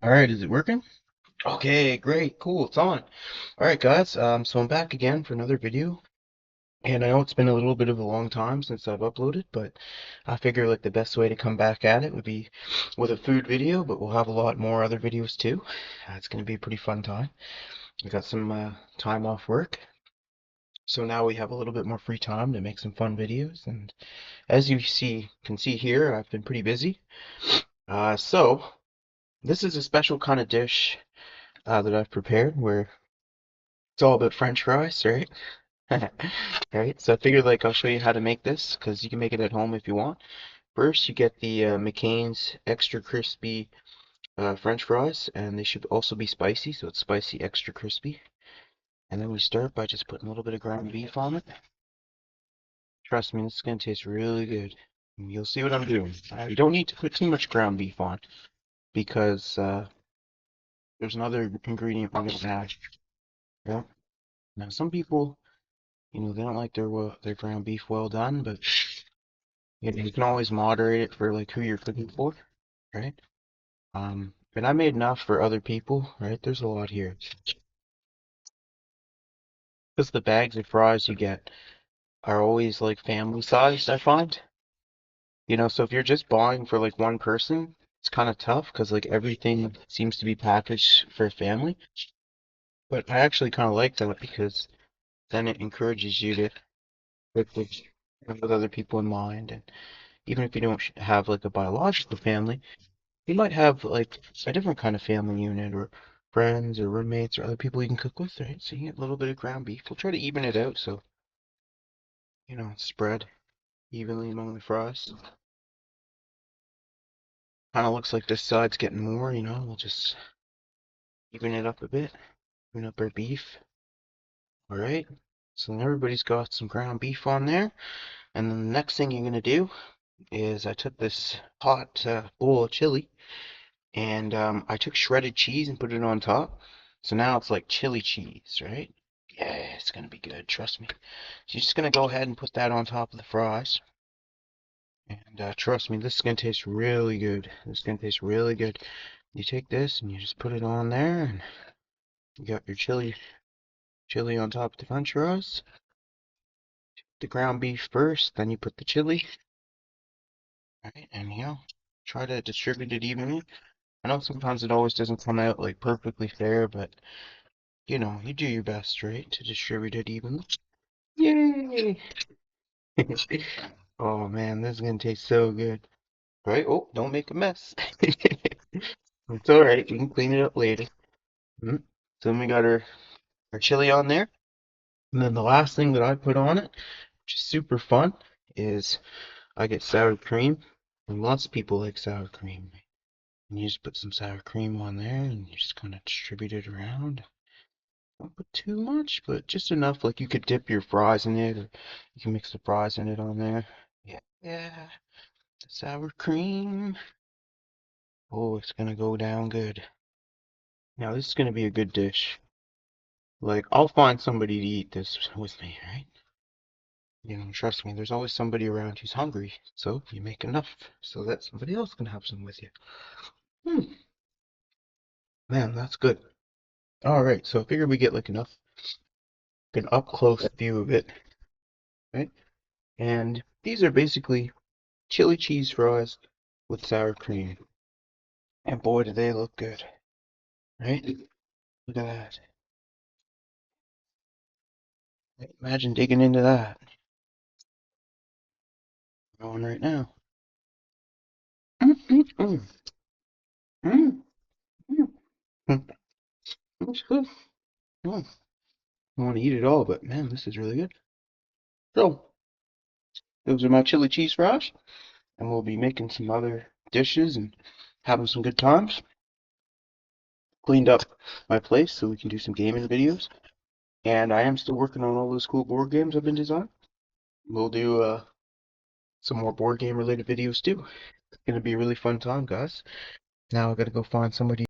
All right, is it working? Okay, great, cool, it's on. All right, guys, so I'm back again for another video, and I know it's been a little bit of a long time since I've uploaded, but I figure like the best way to come back at it would be with a food video, but we'll have a lot more other videos too. It's gonna be a pretty fun time. We got some time off work, so now we have a little bit more free time to make some fun videos, and as you can see here, I've been pretty busy. So this is a special kind of dish that I've prepared where it's all about French fries, right? Right, so I figured like I'll show you how to make this because you can make it at home if you want. First, you get the McCain's extra crispy French fries, and they should also be spicy, so it's spicy extra crispy. And then we start by just putting a little bit of ground beef on it. Trust me, this is gonna taste really good. And you'll see what I'm doing. You don't need to put too much ground beef on because there's another ingredient we're gonna add. Yeah. Now, some people, they don't like their ground beef well done, but you can always moderate it for like who you're cooking for, right? And I made enough for other people, right? There's a lot here. Because the bags of fries you get are always like family sized, I find. So if you're just buying for like one person, it's kind of tough because like everything seems to be packaged for a family. But I actually kind of like that because then it encourages you to cook with other people in mind. And even if you don't have like a biological family, you might have like a different kind of family unit or friends or roommates or other people you can cook with, right? So you get a little bit of ground beef. We'll try to even it out so, it's spread evenly among the fries. Kind of looks like this side's getting more, we'll just even it up a bit, even up our beef. All right. So then everybody's got some ground beef on there. And then the next thing you're going to do is I took this hot bowl of chili and I took shredded cheese and put it on top. So now it's like chili cheese, right? Yeah, it's gonna be good, trust me. So you're just gonna go ahead and put that on top of the fries. And trust me, this is gonna taste really good. This is gonna taste really good. You take this and you just put it on there, and you got your chili on top of the french fries. The ground beef first, then you put the chili, right? And try to distribute it evenly. I know sometimes it always doesn't come out like perfectly fair, but you do your best, right, to distribute it evenly. Yay! Oh man, this is gonna taste so good. Right? Oh, don't make a mess. It's all right. We can clean it up later. Mm. So then we got our chili on there. And then the last thing that I put on it, which is super fun, is I get sour cream. And lots of people like sour cream. And you just put some sour cream on there and you just kind of distribute it around. Don't put too much, but just enough like you could dip your fries in it or you can mix the fries in it on there. Yeah, yeah. The sour cream. Oh, it's gonna go down good. Now this is gonna be a good dish. Like, I'll find somebody to eat this with me, right? Trust me, there's always somebody around who's hungry. So you make enough so that somebody else can have some with you. Hmm, man, that's good. All right, so I figure we get like an up close view of it, right? And these are basically chili cheese fries with sour cream. And boy, do they look good, right? Look at that. Imagine digging into that. Going right now. Mm, mm, mm, mm, mm, mm. That's good. Mm. I want to eat it all, but man, this is really good. So, those are my chili cheese fries, and we'll be making some other dishes and having some good times. Cleaned up my place so we can do some gaming videos, and I am still working on all those cool board games I've been designing. We'll do some more board game related videos too. It's gonna be a really fun time, guys. Now I gotta go find somebody.